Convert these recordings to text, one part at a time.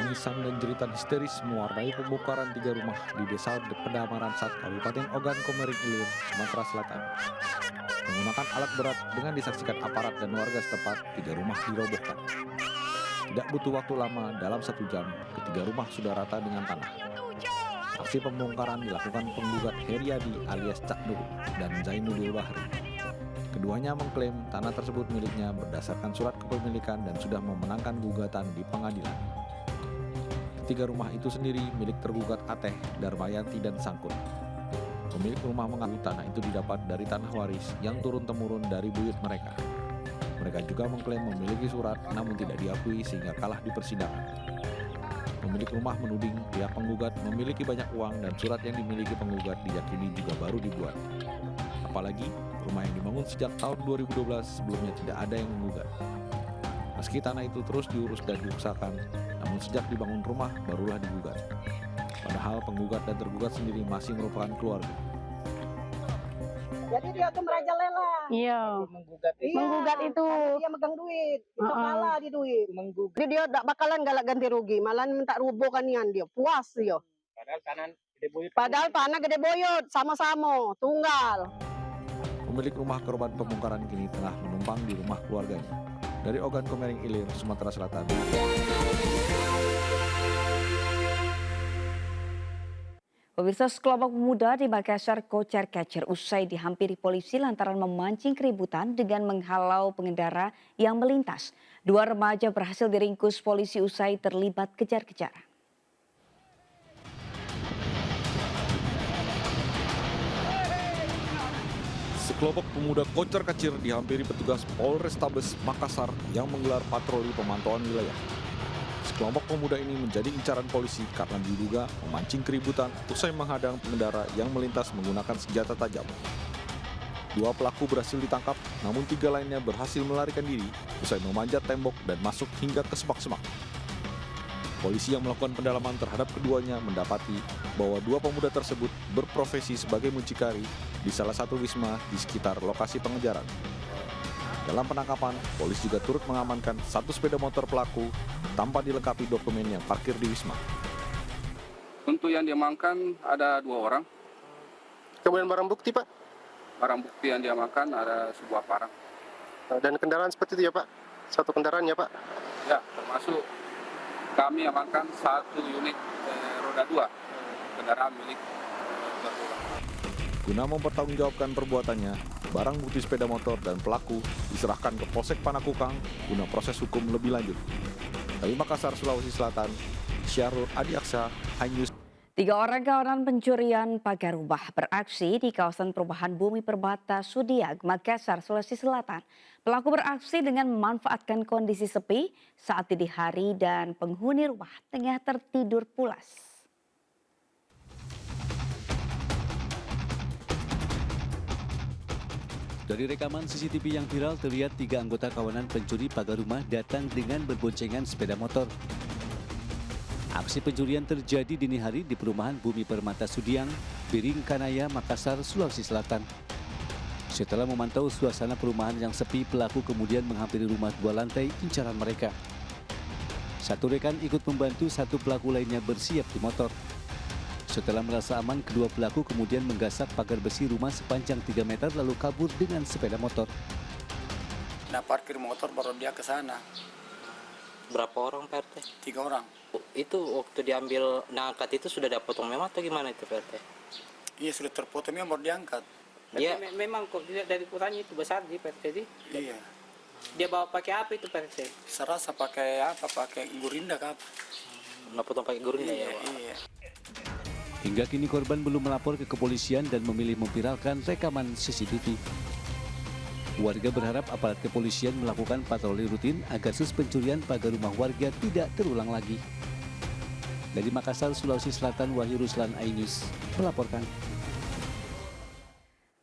Tangisan dan jeritan histeris mewarnai pembongkaran 3 rumah di Desa Pedamaran Sat, Kabupaten Ogan Komering Ilir, Sumatera Selatan. Menggunakan alat berat dengan disaksikan aparat dan warga setempat, 3 rumah dirobohkan. Tidak butuh waktu lama, dalam 1 jam, ketiga rumah sudah rata dengan tanah. Aksi pembongkaran dilakukan penggugat Heriadi alias Cak Nur dan Zainuddin Bahri. Keduanya mengklaim tanah tersebut miliknya berdasarkan surat kepemilikan dan sudah memenangkan gugatan di pengadilan. Ketiga rumah itu sendiri milik tergugat Ateh, Darmayanti, dan Sangkut. Pemilik rumah mengaku tanah itu didapat dari tanah waris yang turun-temurun dari buyut mereka. Mereka juga mengklaim memiliki surat namun tidak diakui sehingga kalah di persidangan. Pemilik rumah menuding pihak penggugat memiliki banyak uang dan surat yang dimiliki penggugat diyakini juga baru dibuat. Apalagi rumah yang dibangun sejak tahun 2012 sebelumnya tidak ada yang menggugat. Meski tanah itu terus diurus dan diusahakan, namun sejak dibangun rumah barulah digugat. Padahal penggugat dan tergugat sendiri masih merupakan keluarga. Jadi dia tuh merajalela. Iya. Menggugat itu. Karena dia megang duit. Itu kalah di duit. Menggugat. Jadi dia tak bakalan galak ganti rugi. Malah minta rubuhkan dia. Puas dia. Padahal tanah gede boyot. Sama-sama. Tunggal. Pemilik rumah korban pembongkaran kini tengah menumpang di rumah keluarganya. Dari Ogan Komering Ilir, Sumatera Selatan. Pemirsa, sekelompok pemuda di Makassar kocar-kacir usai dihampiri polisi lantaran memancing keributan dengan menghalau pengendara yang melintas. 2 remaja berhasil diringkus polisi usai terlibat kejar-kejaran. Sekelompok pemuda kocar-kacir dihampiri petugas Polrestabes Makassar yang menggelar patroli pemantauan wilayah. Sekelompok pemuda ini menjadi incaran polisi karena diduga memancing keributan usai menghadang pengendara yang melintas menggunakan senjata tajam. 2 pelaku berhasil ditangkap, namun 3 lainnya berhasil melarikan diri usai memanjat tembok dan masuk hingga ke semak-semak. Polisi yang melakukan pendalaman terhadap keduanya mendapati bahwa 2 pemuda tersebut berprofesi sebagai mucikari di salah satu wisma di sekitar lokasi pengejaran. Dalam penangkapan, polisi juga turut mengamankan 1 sepeda motor pelaku tanpa dilengkapi dokumen yang parkir di wisma. Untuk yang diamankan ada 2 orang. Kemudian barang bukti, Pak? Barang bukti yang diamankan ada sebuah parang. Dan kendaraan seperti itu ya, Pak? 1 kendaraan ya, Pak? Ya, termasuk kami amankan 1 unit roda 2 kendaraan milik terduga. Guna mempertanggungjawabkan perbuatannya, barang bukti sepeda motor dan pelaku diserahkan ke Polsek Panakukang guna proses hukum lebih lanjut. Dari Makassar, Sulawesi Selatan, Syahrul Adiaksa, High News. 3 orang kawanan pencurian pagar rumah beraksi di kawasan perumahan Bumi Permata Sudiag, Makassar, Sulawesi Selatan. Pelaku beraksi dengan memanfaatkan kondisi sepi saat dini hari dan penghuni rumah tengah tertidur pulas. Dari rekaman CCTV yang viral terlihat 3 anggota kawanan pencuri pagar rumah datang dengan berboncengan sepeda motor. Aksi pencurian terjadi dini hari di perumahan Bumi Permata Sudiang, Biring Kanaya, Makassar, Sulawesi Selatan. Setelah memantau suasana perumahan yang sepi, pelaku kemudian menghampiri rumah 2 lantai incaran mereka. 1 rekan ikut membantu, 1 pelaku lainnya bersiap di motor. Setelah merasa aman, kedua pelaku kemudian menggasak pagar besi rumah sepanjang 3 meter lalu kabur dengan sepeda motor. Nah, parkir motor baru dia ke sana. Berapa orang Pak RT? 3 orang. Itu waktu diambil angkat itu sudah ada potong memang atau gimana itu Pak RT? Iya, sudah terpotongnya baru diangkat. Iya. Memang kok dari ukurannya itu besar di Pak RT. Iya. Dia bawa pakai apa itu Pak RT? Serasa pakai apa? Pakai gurinda kah apa? Nggak potong pakai gurunya ya Pak? Iya. Hingga kini korban belum melapor ke kepolisian dan memilih memviralkan rekaman CCTV. Warga berharap aparat kepolisian melakukan patroli rutin agar kasus pencurian pagar rumah warga tidak terulang lagi. Dari Makassar, Sulawesi Selatan, Wahyu Ruslan, iNews melaporkan.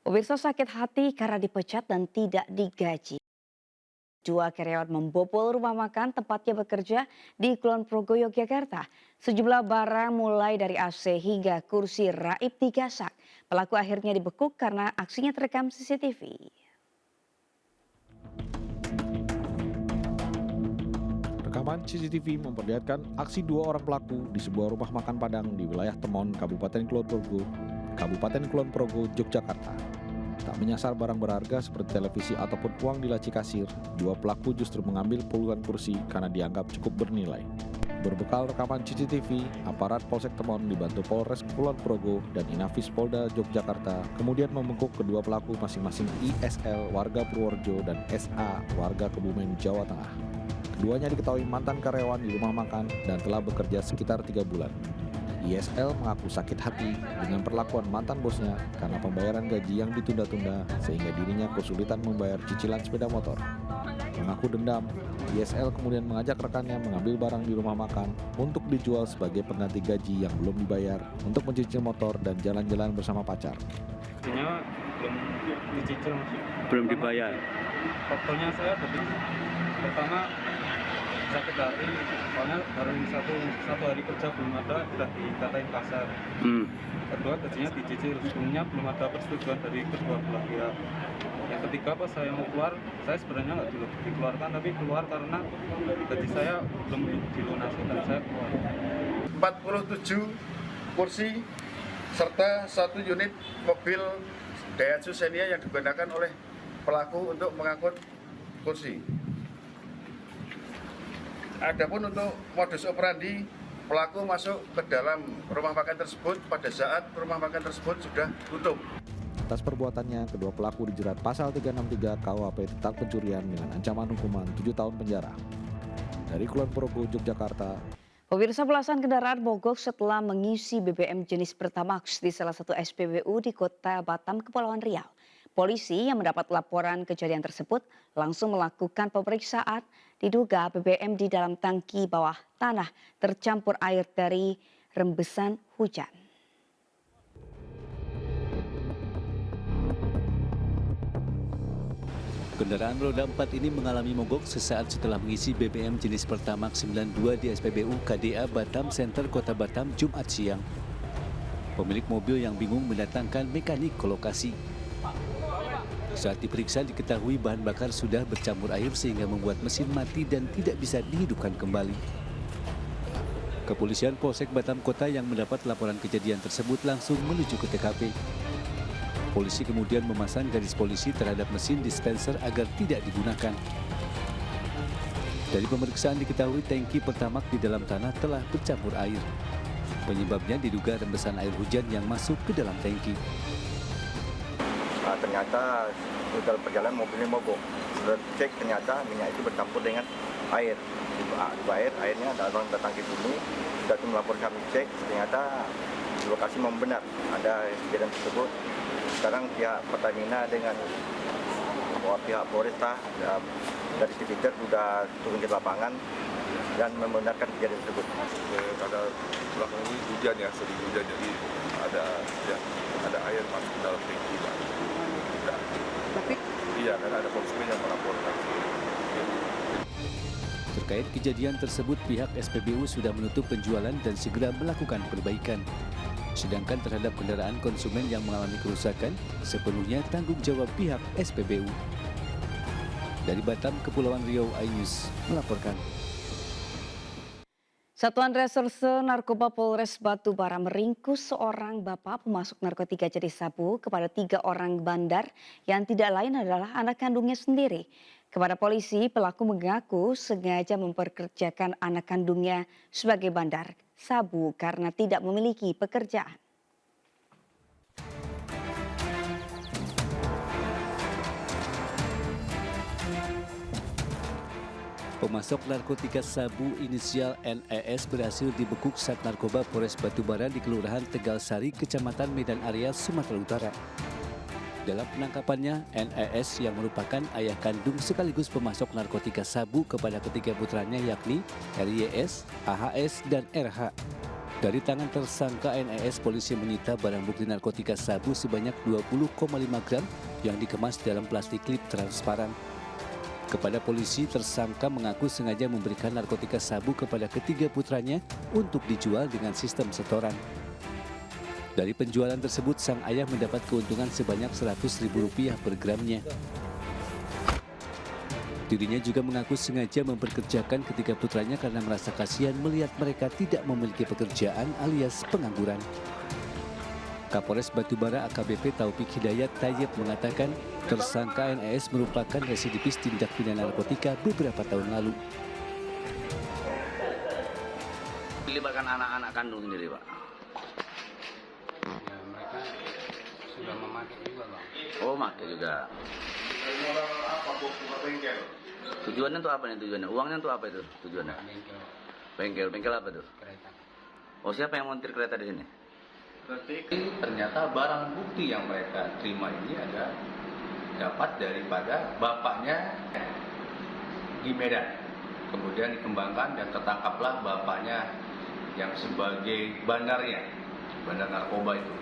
Pemirsa, sakit hati karena dipecat dan tidak digaji. 2 karyawan membobol rumah makan tempatnya bekerja di Kulon Progo, Yogyakarta. Sejumlah barang mulai dari AC hingga kursi raib digasak. Pelaku akhirnya dibekuk karena aksinya terekam CCTV. Rekaman CCTV memperlihatkan aksi dua orang pelaku di sebuah rumah makan Padang di wilayah Temon, Kabupaten Kulon Progo, Yogyakarta. Tak menyasar barang berharga seperti televisi ataupun uang di laci kasir, dua pelaku justru mengambil puluhan kursi karena dianggap cukup bernilai. Berbekal rekaman CCTV, aparat Polsek Temon dibantu Polres Kulon Progo dan Inafis Polda Yogyakarta kemudian membekuk kedua pelaku masing-masing ISL warga Purworejo dan SA warga Kebumen, Jawa Tengah. Keduanya diketahui mantan karyawan di rumah makan dan telah bekerja sekitar 3 bulan. ISL mengaku sakit hati dengan perlakuan mantan bosnya karena pembayaran gaji yang ditunda-tunda sehingga dirinya kesulitan membayar cicilan sepeda motor. Mengaku dendam, ISL kemudian mengajak rekannya mengambil barang di rumah makan untuk dijual sebagai pengganti gaji yang belum dibayar untuk mencicil motor dan jalan-jalan bersama pacar. Artinya belum dicicil masih. Belum dibayar. Faktornya saya tadi pertama sakit hati, soalnya baru satu hari kerja belum ada, udah dikatain kasar. Kedua gajinya dicicil, sebelumnya belum ada persetujuan dari kedua belah pihak. Yang ketiga pas saya mau keluar, saya sebenarnya nggak dikeluarkan, tapi keluar karena gaji saya belum dilunasi dan saya keluar. 47 kursi serta 1 unit mobil Daihatsu Xenia yang digunakan oleh pelaku untuk mengangkut kursi. Adapun untuk modus operandi, pelaku masuk ke dalam rumah makan tersebut pada saat rumah makan tersebut sudah tutup. Atas perbuatannya, kedua pelaku dijerat pasal 363 KUHP tentang pencurian dengan ancaman hukuman 7 tahun penjara. Dari Kulon Progo, Yogyakarta. Pemirsa, belasan kendaraan mogok setelah mengisi BBM jenis Pertamax di salah satu SPBU di Kota Batam, Kepulauan Riau. Polisi yang mendapat laporan kejadian tersebut langsung melakukan pemeriksaan. Diduga BBM di dalam tangki bawah tanah tercampur air dari rembesan hujan. Kendaraan roda 4 ini mengalami mogok sesaat setelah mengisi BBM jenis Pertamax 92 di SPBU KDA Batam Center Kota Batam Jumat siang. Pemilik mobil yang bingung mendatangkan mekanik ke lokasi. Saat diperiksa diketahui bahan bakar sudah bercampur air sehingga membuat mesin mati dan tidak bisa dihidupkan kembali. Kepolisian Polsek Batam Kota yang mendapat laporan kejadian tersebut langsung menuju ke TKP. Polisi kemudian memasang garis polisi terhadap mesin dispenser agar tidak digunakan. Dari pemeriksaan diketahui tangki Pertamax di dalam tanah telah bercampur air. Penyebabnya diduga rembesan air hujan yang masuk ke dalam tangki. Ternyata dalam perjalanan mobilnya mogok. Sudah cek ternyata minyak itu bercampur dengan air. Di airnya ada orang datang ke sini, sudah melapor kami cek, ternyata di lokasi memang benar ada kejadian tersebut. Sekarang pihak Pertamina dengan pihak Polresta dari Cipinang sudah turun ke lapangan dan membenarkan kejadian tersebut. Karena belakang ini hujan ya, sering hujan jadi ada air masuk ke dalam tangki. Iya, karena ada konsumen yang melaporkan. Terkait kejadian tersebut, pihak SPBU sudah menutup penjualan dan segera melakukan perbaikan. Sedangkan terhadap kendaraan konsumen yang mengalami kerusakan, sepenuhnya tanggung jawab pihak SPBU. Dari Batam, Kepulauan Riau, iNews melaporkan. Satuan Reserse Narkoba Polres Batubara meringkus seorang bapak pemasok narkotika jenis sabu kepada 3 orang bandar yang tidak lain adalah anak kandungnya sendiri. Kepada polisi, pelaku mengaku sengaja memperkerjakan anak kandungnya sebagai bandar sabu karena tidak memiliki pekerjaan. Pemasok narkotika sabu inisial NES berhasil dibekuk Sat Narkoba Polres Batubara di Kelurahan Tegal Sari, Kecamatan Medan Area, Sumatera Utara. Dalam penangkapannya, NES yang merupakan ayah kandung sekaligus pemasok narkotika sabu kepada ketiga putranya yakni RYS, AHS, dan RH. Dari tangan tersangka NES, polisi menyita barang bukti narkotika sabu sebanyak 20,5 gram yang dikemas dalam plastik klip transparan. Kepada polisi, tersangka mengaku sengaja memberikan narkotika sabu kepada ketiga putranya untuk dijual dengan sistem setoran. Dari penjualan tersebut, sang ayah mendapat keuntungan sebanyak Rp100.000 per gramnya. Dirinya juga mengaku sengaja memperkerjakan ketiga putranya karena merasa kasihan melihat mereka tidak memiliki pekerjaan alias pengangguran. Kapolres Batubara AKBP Taufik Hidayat Tayyib mengatakan tersangka NES merupakan residivis tindak pidana narkotika beberapa tahun lalu. Melibatkan anak-anak kandung sendiri, Pak. Ya, mereka sudah memakai juga, Bang. Oh, pakai juga. Tujuannya tuh apa nih tujuannya? Uangnya tuh apa itu tujuannya? Bengkel Bengkel apa tuh? kereta. Oh, siapa yang montir kereta di sini? Ternyata barang bukti yang mereka terima ini ada dapat daripada bapaknya di Medan. Kemudian dikembangkan dan tertangkaplah bapaknya yang sebagai bandarnya, bandar narkoba itu.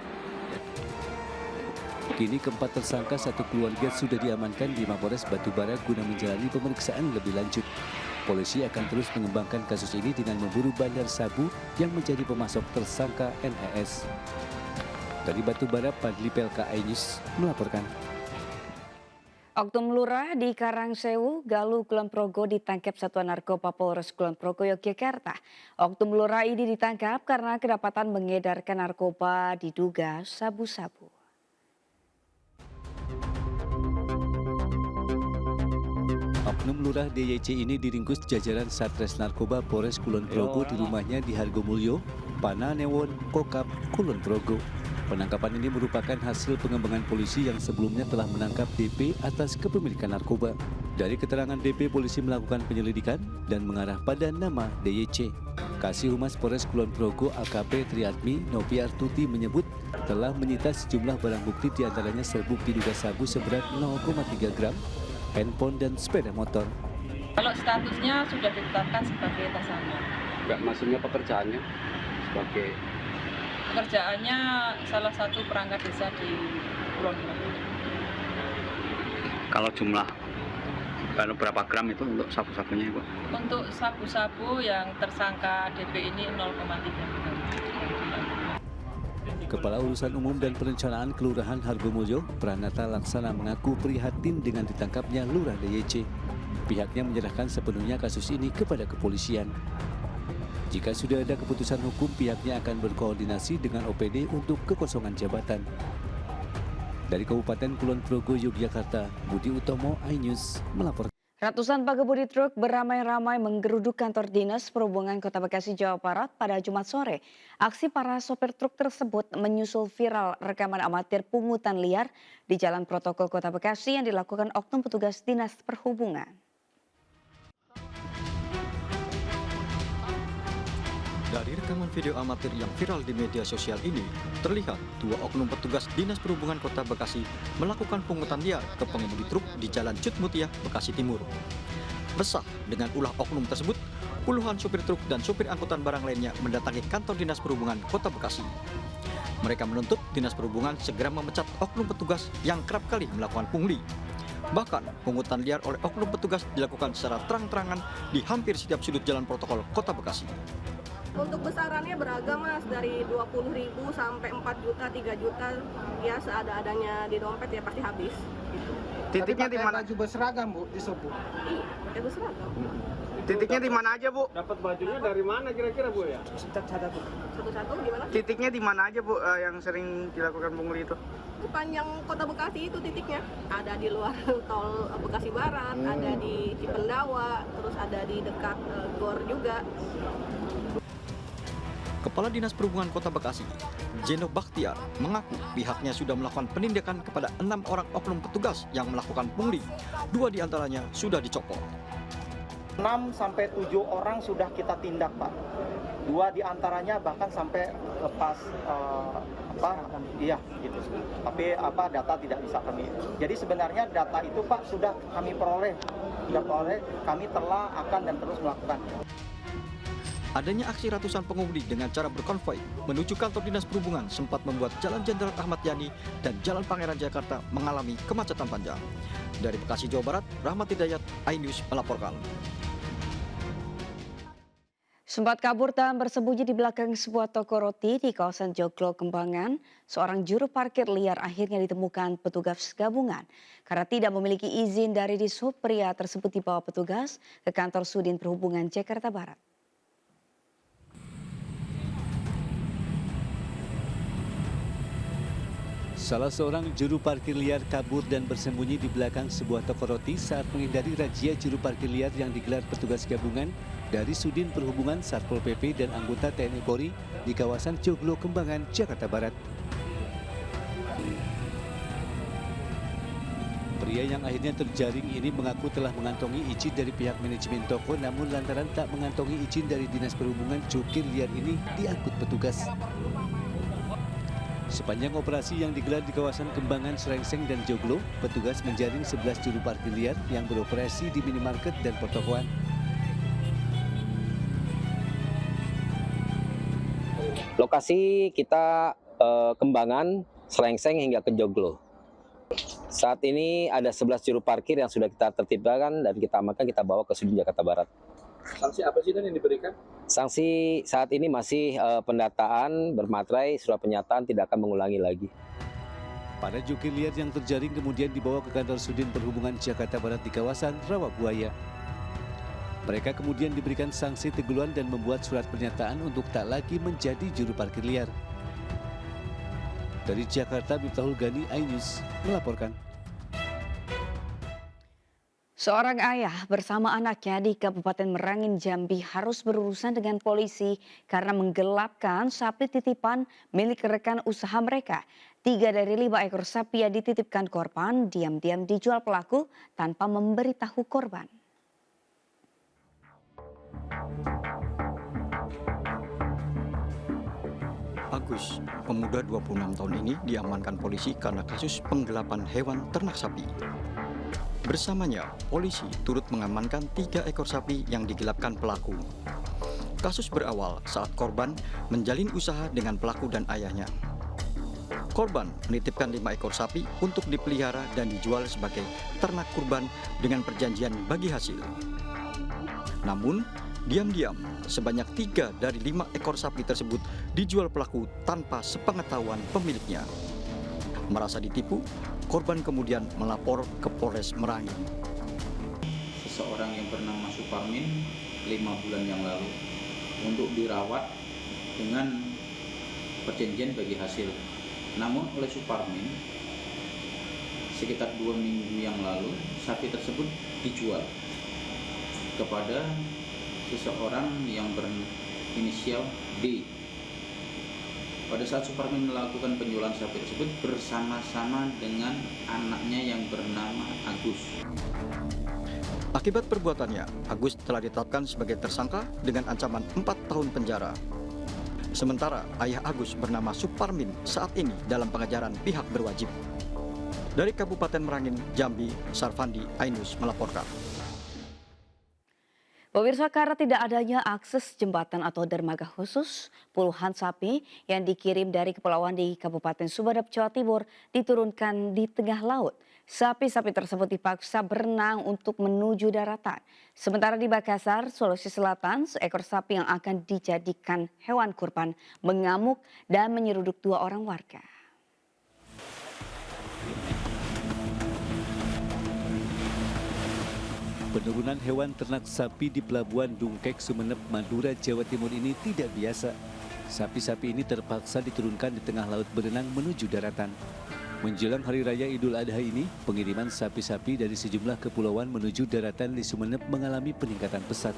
Kini keempat tersangka satu keluarga sudah diamankan di Mapolres Batubara guna menjalani pemeriksaan lebih lanjut. Polisi akan terus mengembangkan kasus ini dengan memburu bandar sabu yang menjadi pemasok tersangka NES. Dari Batubara, Padli PLK News melaporkan. Oknum lurah di Karangsewu, Galuh, Kulon Progo ditangkap Satuan Narkoba Polres Kulon Progo, Yogyakarta. Oknum lurah ini ditangkap karena kedapatan mengedarkan narkoba diduga sabu-sabu. Oknum Lurah DYC ini diringkus jajaran Satres Narkoba Polres Kulon Progo di rumahnya di Hargomulyo, Pananewon, Kokap, Kulon Progo. Penangkapan ini merupakan hasil pengembangan polisi yang sebelumnya telah menangkap DP atas kepemilikan narkoba. Dari keterangan DP, polisi melakukan penyelidikan dan mengarah pada nama DYC. Kasih Humas Polres Kulon Progo AKP Triatmi Noviartuti menyebut telah menyita sejumlah barang bukti diantaranya serbuk diduga sabu seberat 0,3 gram, handphone dan sepeda motor. Kalau statusnya sudah ditetapkan sebagai tersangka. Enggak, maksudnya pekerjaannya sebagai Pekerjaannya salah satu perangkat desa di Kulon Progo. kalau jumlah berapa gram itu untuk sabu-sabunya, Ibu? Untuk sabu-sabu yang tersangka DP ini 0,3 gram. Kepala Urusan Umum dan Perencanaan Kelurahan Hargomulyo, Pranata Laksana mengaku prihatin dengan ditangkapnya Lurah DYC. Pihaknya menyerahkan sepenuhnya kasus ini kepada kepolisian. Jika sudah ada keputusan hukum, pihaknya akan berkoordinasi dengan OPD untuk kekosongan jabatan. Dari Kabupaten Kulon Progo, Yogyakarta, Budi Utomo, iNews melaporkan. Ratusan pengemudi truk beramai-ramai menggeruduk kantor Dinas Perhubungan Kota Bekasi, Jawa Barat pada Jumat sore. Aksi para sopir truk tersebut menyusul viral rekaman amatir pungutan liar di Jalan Protokol Kota Bekasi yang dilakukan oknum petugas Dinas Perhubungan. Dari rekaman video amatir yang viral di media sosial ini, terlihat dua oknum petugas Dinas Perhubungan Kota Bekasi melakukan pungutan liar ke pengemudi truk di Jalan Cut Mutia, Bekasi Timur. Resah dengan ulah oknum tersebut, puluhan supir truk dan supir angkutan barang lainnya mendatangi kantor Dinas Perhubungan Kota Bekasi. Mereka menuntut Dinas Perhubungan segera memecat oknum petugas yang kerap kali melakukan pungli. Bahkan, pungutan liar oleh oknum petugas dilakukan secara terang-terangan di hampir setiap sudut jalan protokol Kota Bekasi. Untuk besarannya beragam Mas, dari 20.000 sampai 4 juta, 3 juta, ya seada-adanya di dompet ya pasti habis. Gitu. Titiknya di mana? Baju berseragam Bu, di Sobu. Iya, pakai berseragam. Titiknya di mana aja, Bu? Dapat bajunya dari mana kira-kira Bu ya? Satu-satu gimana? Titiknya di mana aja, Bu, yang sering dilakukan pungli itu? Sepanjang Kota Bekasi itu titiknya. Ada di luar tol Bekasi Barat, ada di Cipendawa, terus ada di dekat Gor juga. Kepala Dinas Perhubungan Kota Bekasi, Jeno Bakhtiar, mengaku pihaknya sudah melakukan penindakan kepada 6 orang oknum petugas yang melakukan pungli. 2 diantaranya sudah dicopot. 6 sampai 7 orang sudah kita tindak, Pak. 2 diantaranya bahkan sampai lepas gitu. Tapi data tidak bisa kami. Jadi sebenarnya data itu Pak sudah kami peroleh, kami telah akan dan terus melakukan. Adanya aksi ratusan pengemudi dengan cara berkonvoi menuju kantor Dinas Perhubungan sempat membuat Jalan Jenderal Ahmad Yani dan Jalan Pangeran Jakarta mengalami kemacetan panjang. Dari Bekasi, Jawa Barat, Rahmat Hidayat, iNews melaporkan. Sempat kabur dan bersembunyi di belakang sebuah toko roti di kawasan Joglo Kembangan, seorang juru parkir liar akhirnya ditemukan petugas gabungan. Karena tidak memiliki izin dari Dishub, pria tersebut dibawa petugas ke kantor Sudin Perhubungan Jakarta Barat. Salah seorang juru parkir liar kabur dan bersembunyi di belakang sebuah toko roti saat menghindari razia juru parkir liar yang digelar petugas gabungan dari Sudin Perhubungan, Satpol PP dan anggota TNI Polri di kawasan Joglo Kembangan, Jakarta Barat. Pria yang akhirnya terjaring ini mengaku telah mengantongi izin dari pihak manajemen toko, namun lantaran tak mengantongi izin dari Dinas Perhubungan, jukir liar ini diangkut petugas. Sepanjang operasi yang digelar di kawasan Kembangan, Srengseng, dan Joglo, petugas menjaring 11 juru parkir liar yang beroperasi di minimarket dan pertokoan. Lokasi kita Kembangan, Srengseng hingga ke Joglo. Saat ini ada 11 juru parkir yang sudah kita tertibkan dan kita amankan, kita bawa ke Sudin Jakarta Barat. Sanksi apa sih yang diberikan? Sanksi saat ini masih pendataan, bermaterai, surat pernyataan, tidak akan mengulangi lagi. Para jukir liar yang terjaring kemudian dibawa ke kantor Sudin Perhubungan Jakarta Barat di kawasan Rawabuaya. Mereka kemudian diberikan sanksi teguran dan membuat surat pernyataan untuk tak lagi menjadi juru parkir liar. Dari Jakarta, Miftahul Gani, iNews melaporkan. Seorang ayah bersama anaknya di Kabupaten Merangin, Jambi harus berurusan dengan polisi karena menggelapkan sapi titipan milik rekan usaha mereka. 3 dari 5 ekor sapi yang dititipkan korban diam-diam dijual pelaku tanpa memberitahu korban. Agus, pemuda 26 tahun ini diamankan polisi karena kasus penggelapan hewan ternak sapi. Bersamanya, polisi turut mengamankan 3 ekor sapi yang digelapkan pelaku. Kasus berawal saat korban menjalin usaha dengan pelaku dan ayahnya. Korban menitipkan 5 ekor sapi untuk dipelihara dan dijual sebagai ternak kurban dengan perjanjian bagi hasil. Namun, diam-diam sebanyak 3 dari 5 ekor sapi tersebut dijual pelaku tanpa sepengetahuan pemiliknya. Merasa ditipu, korban kemudian melapor ke Polres Merangin. Seseorang yang bernama Suparmin 5 bulan yang lalu untuk dirawat dengan perjanjian bagi hasil. Namun oleh Suparmin sekitar 2 minggu yang lalu sapi tersebut dijual kepada seseorang yang berinisial D. Pada saat Suparmin melakukan penjualan sapi tersebut bersama-sama dengan anaknya yang bernama Agus. Akibat perbuatannya, Agus telah ditetapkan sebagai tersangka dengan ancaman 4 tahun penjara. Sementara ayah Agus bernama Suparmin saat ini dalam pengejaran pihak berwajib. Dari Kabupaten Merangin, Jambi, Sarfandi, iNews melaporkan. Pemirsa, karena tidak adanya akses jembatan atau dermaga khusus, puluhan sapi yang dikirim dari kepulauan di Kabupaten Sumedap, Jawa Timur diturunkan di tengah laut. Sapi-sapi tersebut dipaksa berenang untuk menuju daratan. Sementara di Makassar, Sulawesi Selatan, seekor sapi yang akan dijadikan hewan kurban mengamuk dan menyeruduk 2 orang warga. Penurunan hewan ternak sapi di Pelabuhan Dungkek, Sumeneb, Madura, Jawa Timur ini tidak biasa. Sapi-sapi ini terpaksa diturunkan di tengah laut berenang menuju daratan. Menjelang Hari Raya Idul Adha ini, pengiriman sapi-sapi dari sejumlah kepulauan menuju daratan di Sumeneb mengalami peningkatan pesat.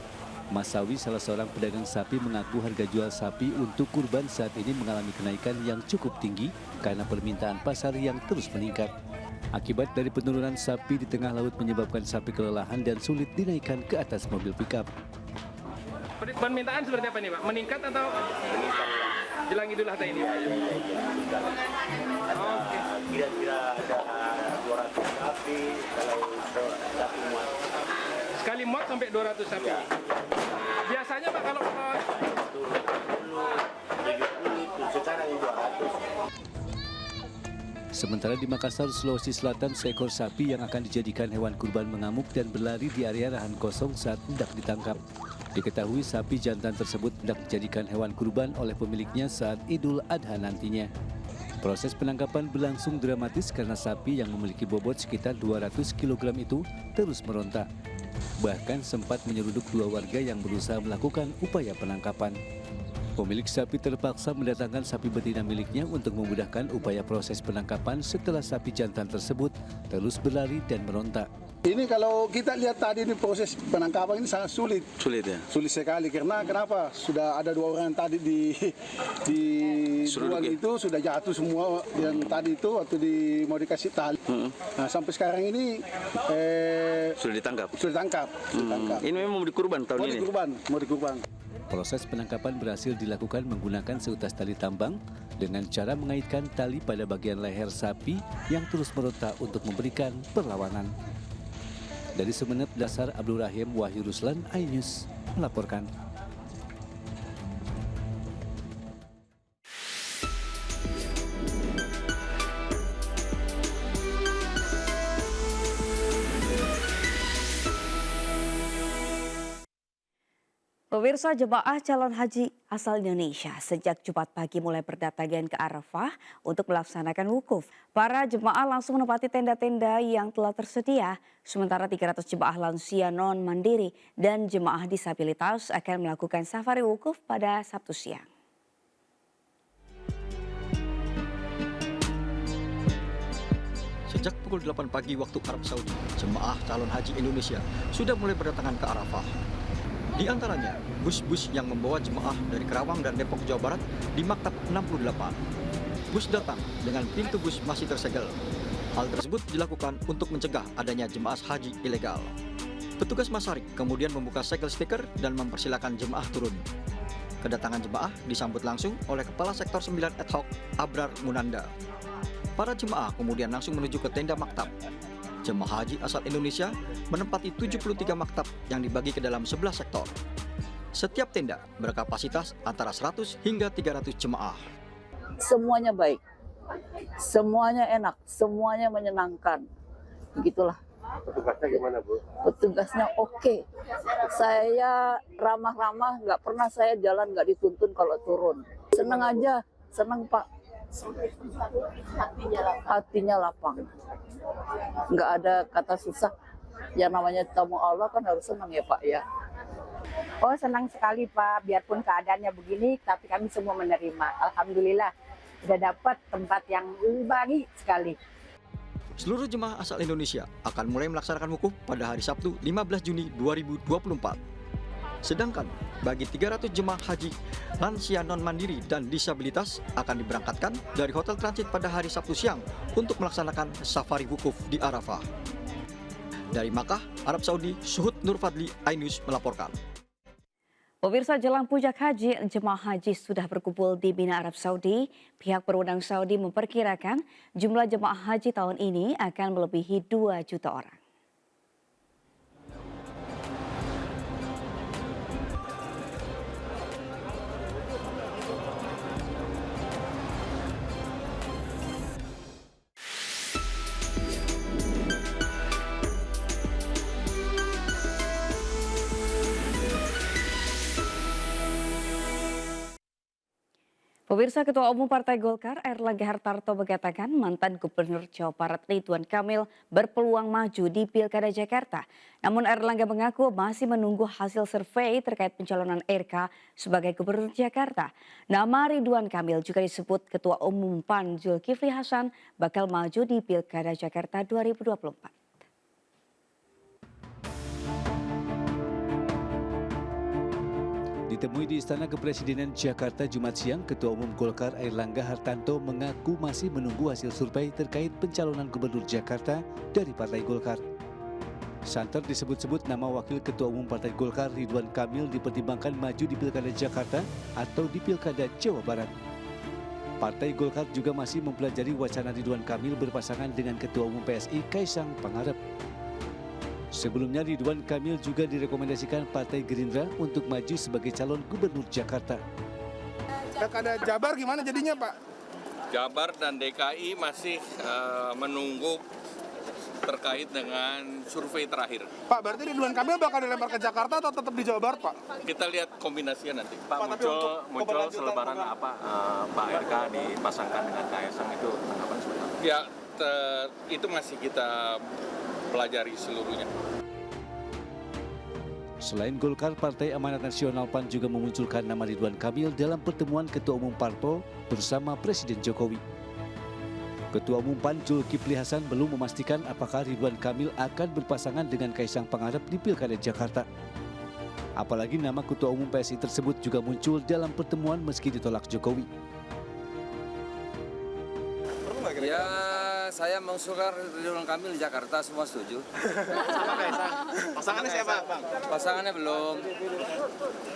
Mas Sawi, salah seorang pedagang sapi, mengaku harga jual sapi untuk kurban saat ini mengalami kenaikan yang cukup tinggi karena permintaan pasar yang terus meningkat. Akibat dari penurunan sapi di tengah laut menyebabkan sapi kelelahan dan sulit dinaikkan ke atas mobil pickup. Permintaan seperti apa nih Pak? Meningkat atau jelang Idul Adha ini? Oke. Kira-kira ada 200 sapi, kalau sapi muat. Sekali muat sampai 200 sapi? Ya. Biasanya Pak kalau 70, sekarang 200. Sementara di Makassar, Sulawesi Selatan, seekor sapi yang akan dijadikan hewan kurban mengamuk dan berlari di area lahan kosong saat hendak ditangkap. Diketahui sapi jantan tersebut hendak dijadikan hewan kurban oleh pemiliknya saat Idul Adha nantinya. Proses penangkapan berlangsung dramatis karena sapi yang memiliki bobot sekitar 200 kg itu terus meronta. Bahkan sempat menyeruduk 2 warga yang berusaha melakukan upaya penangkapan. Pemilik sapi terpaksa mendatangkan sapi betina miliknya untuk memudahkan upaya proses penangkapan setelah sapi jantan tersebut terus berlari dan meronta. Ini kalau kita lihat tadi ini proses penangkapan ini sangat sulit. Sulit ya? Sulit sekali karena kenapa? Sudah ada 2 orang yang tadi di buang itu sudah jatuh semua yang tadi itu waktu mau dikasih tali. Nah, sampai sekarang ini Sudah ditangkap? Sudah ditangkap. Ini memang mau dikurban tahun ini? Mau dikurban. Proses penangkapan berhasil dilakukan menggunakan seutas tali tambang dengan cara mengaitkan tali pada bagian leher sapi yang terus meronta untuk memberikan perlawanan. Dari Sumeneb, Dasar Abdul Rahim, Wahyu Ruslan, iNews melaporkan. Pemirsa, jemaah calon haji asal Indonesia sejak Jumat pagi mulai berdatangan ke Arafah untuk melaksanakan wukuf. Para jemaah langsung menempati tenda-tenda yang telah tersedia, sementara 300 jemaah lansia non-mandiri dan jemaah disabilitas akan melakukan safari wukuf pada Sabtu siang. Sejak pukul 8 pagi waktu Arab Saudi, jemaah calon haji Indonesia sudah mulai berdatangan ke Arafah. Di antaranya, bus-bus yang membawa jemaah dari Kerawang dan Depok, Jawa Barat di Maktab 68. Bus datang dengan pintu bus masih tersegel. Hal tersebut dilakukan untuk mencegah adanya jemaah haji ilegal. Petugas Masarik kemudian membuka segel stiker dan mempersilakan jemaah turun. Kedatangan jemaah disambut langsung oleh Kepala Sektor 9 Ad Hoc Abrar Munanda. Para jemaah kemudian langsung menuju ke tenda maktab. Jemaah haji asal Indonesia menempati 73 maktab yang dibagi ke dalam 11 sektor. Setiap tenda berkapasitas antara 100 hingga 300 jemaah. Semuanya baik, semuanya enak, semuanya menyenangkan. Begitulah. Petugasnya gimana, Bu? Petugasnya oke. Saya ramah-ramah, nggak pernah saya jalan nggak dituntun kalau turun. Senang aja, senang Pak. Hatinya lapang. Nggak ada kata susah. Yang namanya tamu Allah kan harus senang ya Pak ya. Oh senang sekali Pak, biarpun keadaannya begini, tapi kami semua menerima. Alhamdulillah, sudah dapat tempat yang baik sekali. Seluruh jemaah asal Indonesia akan mulai melaksanakan wukuf pada hari Sabtu 15 Juni 2024. Sedangkan bagi 300 jemaah haji lansia non-mandiri dan disabilitas akan diberangkatkan dari hotel transit pada hari Sabtu siang untuk melaksanakan safari wukuf di Arafah. Dari Makkah, Arab Saudi, Suhud Nur Fadli, iNews melaporkan. Pemirsa, jelang puncak haji, jemaah haji sudah berkumpul di Mina, Arab Saudi. Pihak berwenang Saudi memperkirakan jumlah jemaah haji tahun ini akan melebihi 2 juta orang. Pemirsa, Ketua Umum Partai Golkar Airlangga Hartarto mengatakan mantan Gubernur Jawa Barat Ridwan Kamil berpeluang maju di Pilkada Jakarta. Namun Airlangga mengaku masih menunggu hasil survei terkait pencalonan RK sebagai Gubernur Jakarta. Nama Ridwan Kamil juga disebut Ketua Umum PAN Zulkifli Hasan bakal maju di Pilkada Jakarta 2024. Ditemui di Istana Kepresidenan Jakarta Jumat siang, Ketua Umum Golkar Airlangga Hartarto mengaku masih menunggu hasil survei terkait pencalonan Gubernur Jakarta dari Partai Golkar. Santer disebut-sebut nama Wakil Ketua Umum Partai Golkar Ridwan Kamil dipertimbangkan maju di Pilkada Jakarta atau di Pilkada Jawa Barat. Partai Golkar juga masih mempelajari wacana Ridwan Kamil berpasangan dengan Ketua Umum PSI Kaisang Pangarep. Sebelumnya Ridwan Kamil juga direkomendasikan Partai Gerindra untuk maju sebagai calon Gubernur Jakarta. Pilkada Jabar gimana jadinya Pak? Jabar dan DKI masih menunggu terkait dengan survei terakhir. Pak, berarti Ridwan Kamil bakal dilempar ke Jakarta atau tetap di Jawa Barat, Pak? Kita lihat kombinasinya nanti. Pak, muncul selebaran apa Pak RK dipasangkan dengan Kaisang itu tanggapan sebenarnya? Ya, itu masih kita pelajari seluruhnya. Selain Golkar, Partai Amanat Nasional PAN juga memunculkan nama Ridwan Kamil dalam pertemuan Ketua Umum Parpol bersama Presiden Jokowi. Ketua Umum PAN Zulkifli Hasan belum memastikan apakah Ridwan Kamil akan berpasangan dengan Kaisang Pangarep di Pilkada Jakarta. Apalagi nama Ketua Umum PSI tersebut juga muncul dalam pertemuan meski ditolak Jokowi. Ya, saya mengusulkan Ridwan Kamil di Jakarta, semua setuju. Sama Kaisang. Pasangannya siapa, Bang? Pasangannya belum.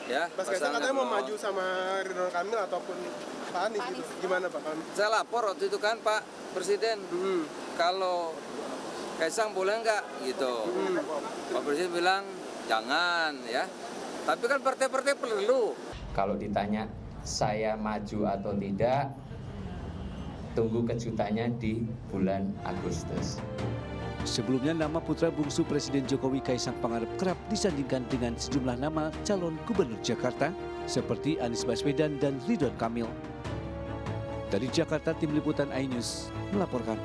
Ya, Mas Kaisang katanya mau maju sama Ridwan Kamil ataupun Pak Anies gitu. Gimana Pak? Saya lapor waktu itu kan Pak Presiden, kalau Kaisang boleh nggak gitu. Pak Presiden bilang jangan ya. Tapi kan partai-partai perlu. Kalau ditanya saya maju atau tidak, tunggu kejutannya di bulan Agustus. Sebelumnya nama putra bungsu Presiden Jokowi Kaisang Pangarep kerap disandingkan dengan sejumlah nama calon gubernur Jakarta seperti Anies Baswedan dan Ridwan Kamil. Dari Jakarta, Tim Liputan iNews melaporkan.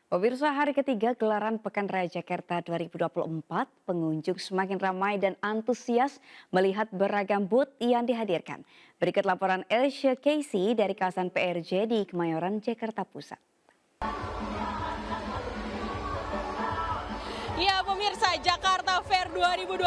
Pemirsa, hari ketiga gelaran Pekan Raya Jakarta 2024, pengunjung semakin ramai dan antusias melihat beragam booth yang dihadirkan. Berikut laporan Elsia Casey dari kawasan PRJ di Kemayoran, Jakarta Pusat. Ya pemirsa, Jakarta Fair 2024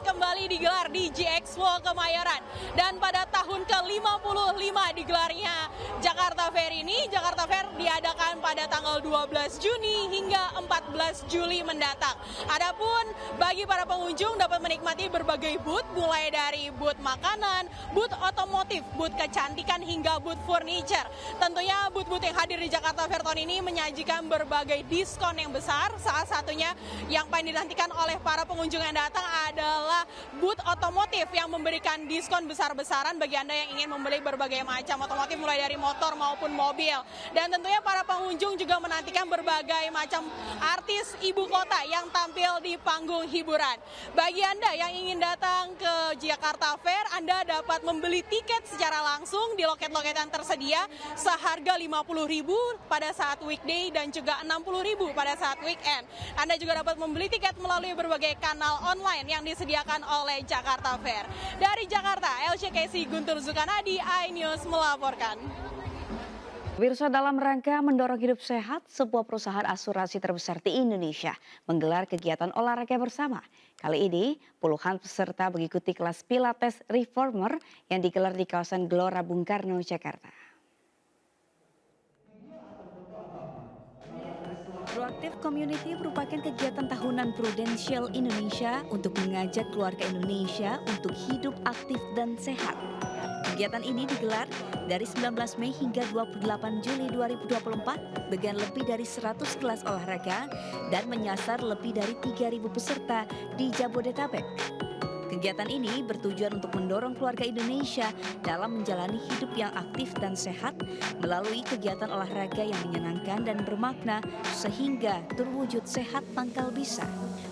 kembali digelar di GXPO Kemayoran. Dan pada tahun ke-55 digelarnya Jakarta Fair ini, Jakarta Fair diadakan pada tanggal 12 Juni hingga 14 Juli mendatang. Adapun bagi para pengunjung dapat menikmati berbagai booth, mulai dari booth makanan, booth otomotif, booth kecantikan hingga booth furniture. Tentunya booth-booth yang hadir di Jakarta Fair tahun ini menyajikan berbagai diskon yang besar, salah satunya yang paling dinantikan oleh para pengunjung yang datang adalah booth otomotif yang memberikan diskon besar-besaran bagi Anda yang ingin membeli berbagai macam otomotif mulai dari motor maupun mobil. Dan tentunya para pengunjung juga menantikan berbagai macam artis ibu kota yang tampil di panggung hiburan. Bagi Anda yang ingin datang ke Jakarta Fair, Anda dapat membeli tiket secara langsung di loket-loket yang tersedia seharga Rp50.000 pada saat weekday dan juga Rp60.000 pada saat weekend. Anda juga dapat membeli tiket melalui berbagai kanal online yang disediakan oleh Jakarta Fair. Dari Jakarta, Elsia Casey, Guntur Zukanadi, iNews melaporkan. Pemirsa, dalam rangka mendorong hidup sehat, sebuah perusahaan asuransi terbesar di Indonesia menggelar kegiatan olahraga bersama. Kali ini, puluhan peserta mengikuti kelas Pilates Reformer yang digelar di kawasan Gelora Bung Karno, Jakarta. Proaktif Community merupakan kegiatan tahunan Prudential Indonesia untuk mengajak keluarga Indonesia untuk hidup aktif dan sehat. Kegiatan ini digelar dari 19 Mei hingga 28 Juli 2024 dengan lebih dari 100 kelas olahraga dan menyasar lebih dari 3.000 peserta di Jabodetabek. Kegiatan ini bertujuan untuk mendorong keluarga Indonesia dalam menjalani hidup yang aktif dan sehat melalui kegiatan olahraga yang menyenangkan dan bermakna sehingga terwujud sehat pangkal bisa.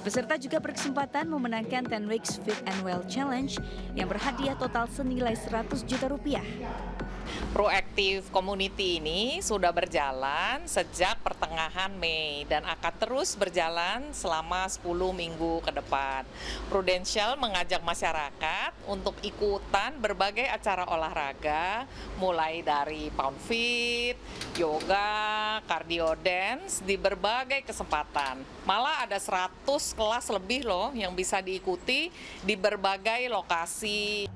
Peserta juga berkesempatan memenangkan 10 Weeks Fit and Well Challenge yang berhadiah total senilai Rp100 juta. Proaktif Community ini sudah berjalan sejak pertengahan Mei dan akan terus berjalan selama 10 minggu ke depan. Prudential mengajak masyarakat untuk ikutan berbagai acara olahraga, mulai dari pound fit, yoga, cardio dance di berbagai kesempatan. Malah ada 100 kelas lebih loh yang bisa diikuti di berbagai lokasi.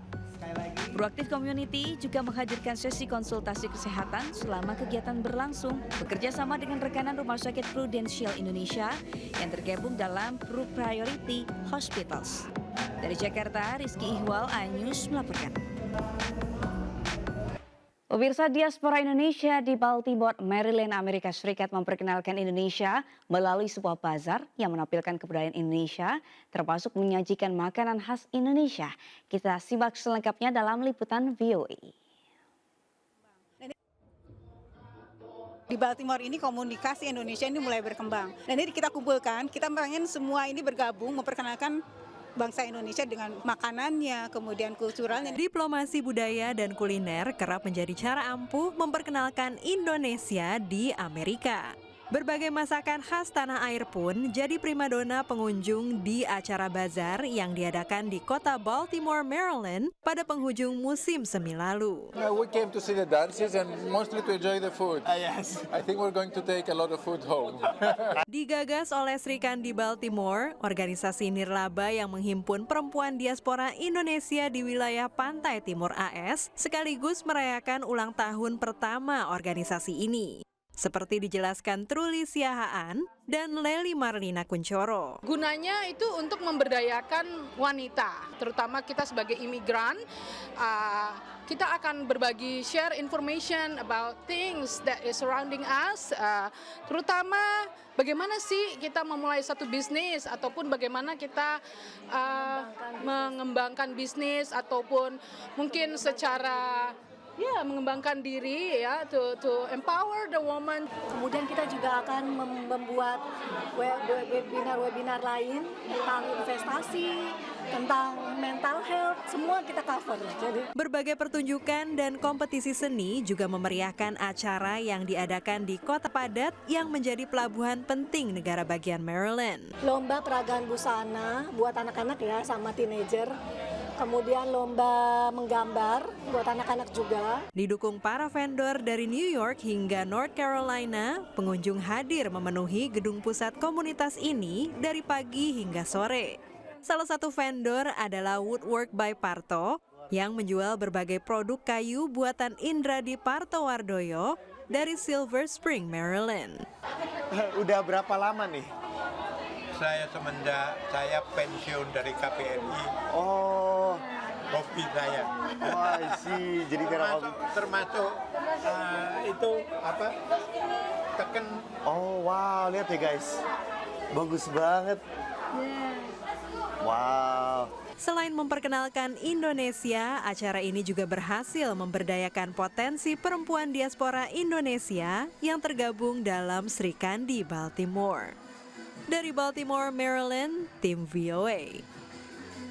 Proaktif Community juga menghadirkan sesi konsultasi kesehatan selama kegiatan berlangsung bekerja sama dengan rekanan Rumah Sakit Prudential Indonesia yang tergabung dalam Pro Priority Hospitals. Dari Jakarta, Rizky Ihwal, iNews melaporkan. Pemirsa, diaspora Indonesia di Baltimore, Maryland, Amerika Serikat memperkenalkan Indonesia melalui sebuah bazar yang menampilkan kebudayaan Indonesia, termasuk menyajikan makanan khas Indonesia. Kita simak selengkapnya dalam liputan VOA. Di Baltimore ini komunikasi Indonesia ini mulai berkembang. Dan ini kita kumpulkan, kita pengen semua ini bergabung memperkenalkan bangsa Indonesia dengan makanannya, kemudian kulturalnya. Diplomasi budaya dan kuliner kerap menjadi cara ampuh memperkenalkan Indonesia di Amerika. Berbagai masakan khas tanah air pun jadi primadona pengunjung di acara bazar yang diadakan di kota Baltimore, Maryland pada penghujung musim semi lalu. We came to see the dances and mostly to enjoy the food. Yes. I think we're going to take a lot of food home. Digagas oleh Sri Kandi Baltimore, organisasi nirlaba yang menghimpun perempuan diaspora Indonesia di wilayah pantai timur AS, sekaligus merayakan ulang tahun pertama organisasi ini. Seperti dijelaskan Truli Siahaan dan Leli Marlina Kuncoro. Gunanya itu untuk memberdayakan wanita, terutama kita sebagai imigran. Kita akan berbagi share information about things that is surrounding us, terutama bagaimana sih kita memulai satu bisnis ataupun bagaimana kita mengembangkan bisnis ataupun mungkin secara mengembangkan diri ya, to empower the woman. Kemudian kita juga akan membuat webinar lain tentang investasi, tentang mental health, semua kita cover. Jadi berbagai pertunjukan dan kompetisi seni juga memeriahkan acara yang diadakan di Kota Padat yang menjadi pelabuhan penting negara bagian Maryland. Lomba peragaan busana buat anak-anak ya sama teenager. Kemudian lomba menggambar buat anak-anak juga. Didukung para vendor dari New York hingga North Carolina, pengunjung hadir memenuhi gedung pusat komunitas ini dari pagi hingga sore. Salah satu vendor adalah Woodwork by Parto yang menjual berbagai produk kayu buatan Indradi Partowardoyo dari Silver Spring, Maryland. Udah berapa lama nih? Saya semenjak saya pensiun dari KPNI. Oh, hobi saya. Oh, sih. Jadi termasuk itu apa? Teken. Oh, wow, lihat ya guys. Bagus banget. Wow. Selain memperkenalkan Indonesia, acara ini juga berhasil memberdayakan potensi perempuan diaspora Indonesia yang tergabung dalam Sri Kandi Baltimore. Dari Baltimore, Maryland, tim VOA.